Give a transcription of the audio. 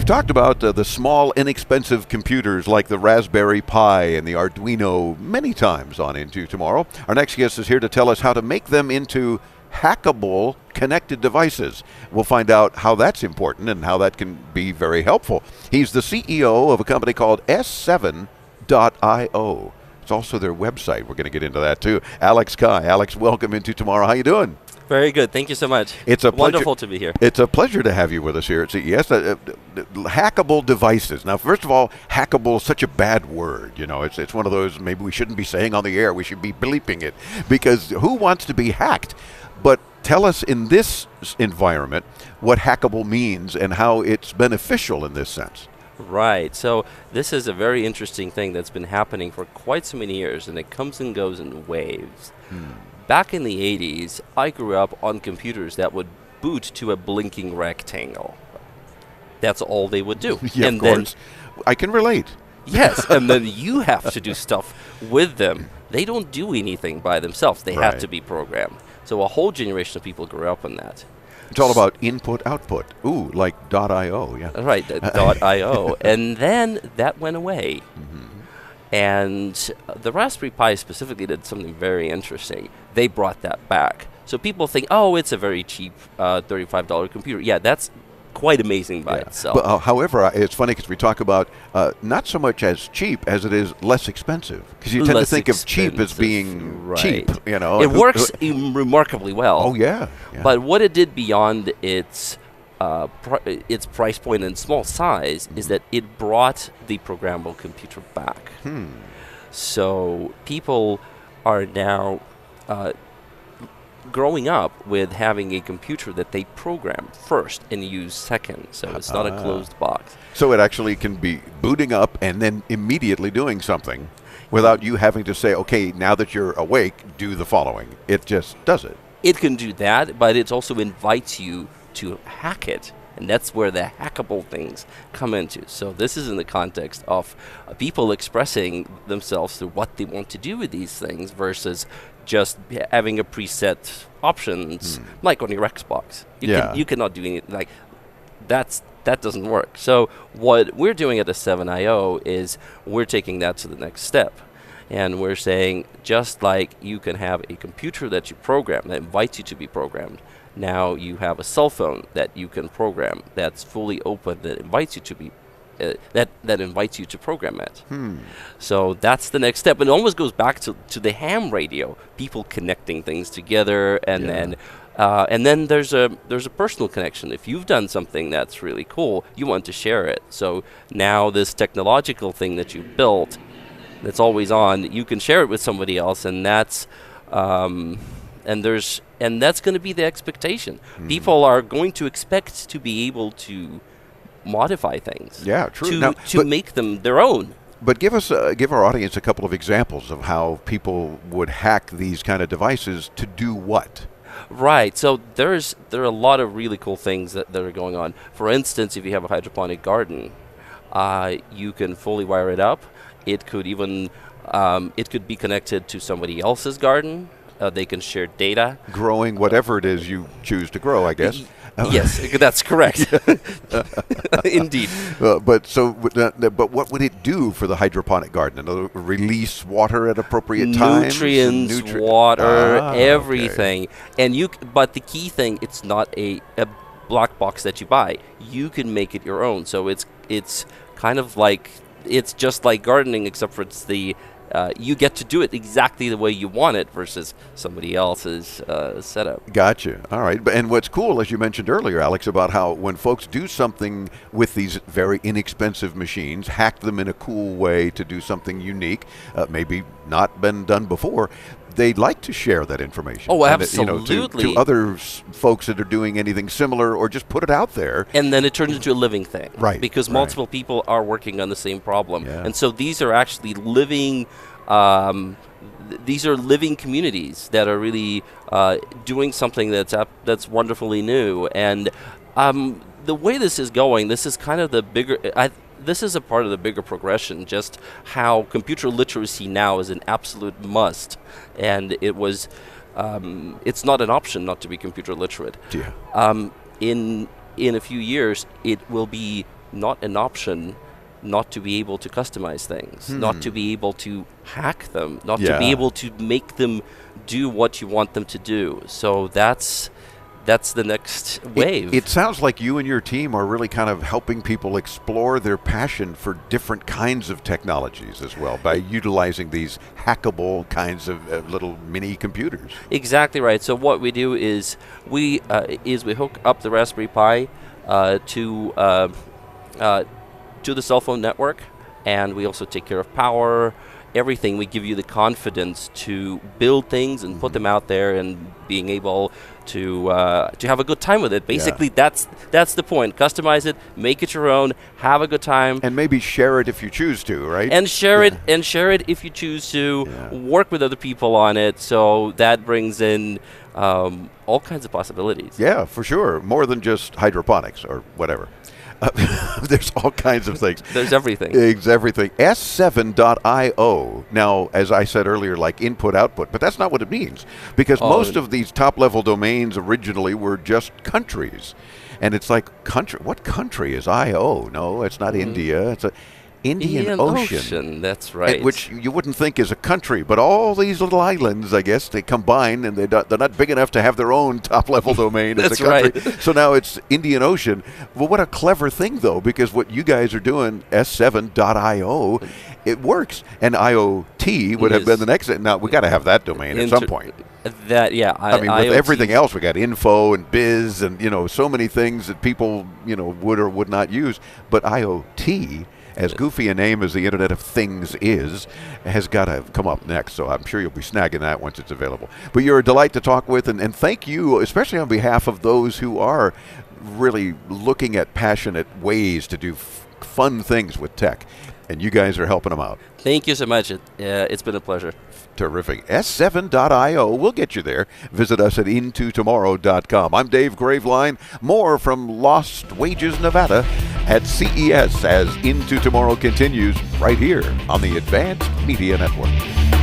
We've talked about the small, inexpensive computers like the Raspberry Pi and the Arduino many times on Into Tomorrow. Our next guest is here to tell us how to make them into hackable connected devices. We'll find out how that's important and how that can be very helpful. He's the CEO of a company called S7.io. It's also their website. We're going to get into that too. Alex Kaay. Alex, welcome Into Tomorrow. How you doing? Very good. Thank you so much. It's a wonderful to be here. It's a pleasure to have you with us here at CES. Hackable devices. Now, first of all, hackable is such a bad word. You know, it's one of those maybe we shouldn't be saying on the air. We should be bleeping it, because who wants to be hacked? But tell us in this environment what hackable means and how it's beneficial in this sense. Right. So this is a very interesting thing that's been happening for quite so many years, and it comes and goes in waves. Back in the 80s, I grew up on computers that would boot to a blinking rectangle. That's all they would do. Yeah, and of course. I can relate. Yes, and then you have to do stuff with them. They don't do anything by themselves. They have to be programmed. So a whole generation of people grew up on that. It's all about input, output. Ooh, like .io, yeah. Right, .io. And then that went away. And the Raspberry Pi specifically did something very interesting. They brought that back. So people think, oh, it's a very cheap $35 computer. Yeah, that's quite amazing by itself. But, however, it's funny because we talk about not so much as cheap as it is less expensive. Because you tend to think of cheap as being cheap. You know, it works remarkably well. Oh, yeah. But what it did beyond its price point and small size is that it brought the programmable computer back. So people are now growing up with having a computer that they program first and use second. So it's not a closed box. So it actually can be booting up and then immediately doing something without you having to say, okay, now that you're awake, do the following. It just does it. It can do that, but it also invites you to hack it, and that's where the hackable things come into. So this is in the context of people expressing themselves through what they want to do with these things versus just having a preset options like on your Xbox. You cannot do anything like that doesn't work. So what we're doing at the 7.io is we're taking that to the next step. And we're saying, just like you can have a computer that you program, that invites you to be programmed, now you have a cell phone that you can program that's fully open, that invites you to be that invites you to program it. So that's the next step. And it almost goes back to the ham radio, people connecting things together, and then there's a personal connection. If you've done something that's really cool, you want to share it. So now this technological thing that you built that's always on, you can share it with somebody else, and that's and that's going to be the expectation. People are going to expect to be able to modify things. Yeah, true. To make them their own. But give our audience a couple of examples of how people would hack these kind of devices to do what? Right. So there are a lot of really cool things that are going on. For instance, if you have a hydroponic garden, you can fully wire it up. It could even it could be connected to somebody else's garden. They can share data. Growing whatever it is you choose to grow, I guess. Yes, that's correct. Indeed. But what would it do for the hydroponic garden? Release water at appropriate times? Nutrients, water, everything. Okay. And but the key thing, it's not a black box that you buy. You can make it your own. So it's kind of like, it's just like gardening, except for it's you get to do it exactly the way you want it versus somebody else's setup. Gotcha. All right. And what's cool, as you mentioned earlier, Alex, about how when folks do something with these very inexpensive machines, hack them in a cool way to do something unique, maybe not been done before, they'd like to share that information. Oh, absolutely. To other folks that are doing anything similar, or just put it out there. And then it turns into a living thing. Right. Because multiple people are working on the same problem. Yeah. And so these are actually living communities that are really doing something that's wonderfully new. And the way this is going, this is kind of the bigger... this is a part of the bigger progression, just how computer literacy now is an absolute must. And it was, it's not an option not to be computer literate. Yeah. In a few years, it will be not an option not to be able to customize things, not to be able to hack them, not to be able to make them do what you want them to do. So that's the next wave. It sounds like you and your team are really kind of helping people explore their passion for different kinds of technologies as well by utilizing these hackable kinds of little mini computers. Exactly right. So what we do is we hook up the Raspberry Pi to the cell phone network, and we also take care of power, everything. We give you the confidence to build things and put them out there, and being able to have a good time with it. Basically, that's the point. Customize it, make it your own, have a good time, and maybe share it if you choose to, right? And share it if you choose to. Work with other people on it. So that brings in all kinds of possibilities. Yeah, for sure. More than just hydroponics or whatever. There's all kinds of things. There's everything. It's everything. S7.io. Now, as I said earlier, like input, output, but that's not what it means. Because most of these top-level domains originally were just countries. And it's like, what country is IO? No, it's not India. It's a Indian Ocean. That's right. Which you wouldn't think is a country, but all these little islands, I guess, they combine, and they're not big enough to have their own top-level domain as a country. Right. So now it's Indian Ocean. Well, what a clever thing, though, because what you guys are doing, S7.io, it works. And IoT would have been the next. Now, we got to have that domain at some point. That, I mean, with everything else, we got info and biz and, so many things that people, would or would not use. But IoT, as goofy a name as the Internet of Things is, has got to come up next. So I'm sure you'll be snagging that once it's available. But you're a delight to talk with, and thank you, especially on behalf of those who are really looking at passionate ways to do fun things with tech. And you guys are helping them out. Thank you so much. It's been a pleasure. Terrific. S7.io. We'll get you there. Visit us at intotomorrow.com. I'm Dave Graveline. More from Lost Wages, Nevada at CES as Into Tomorrow continues right here on the Advanced Media Network.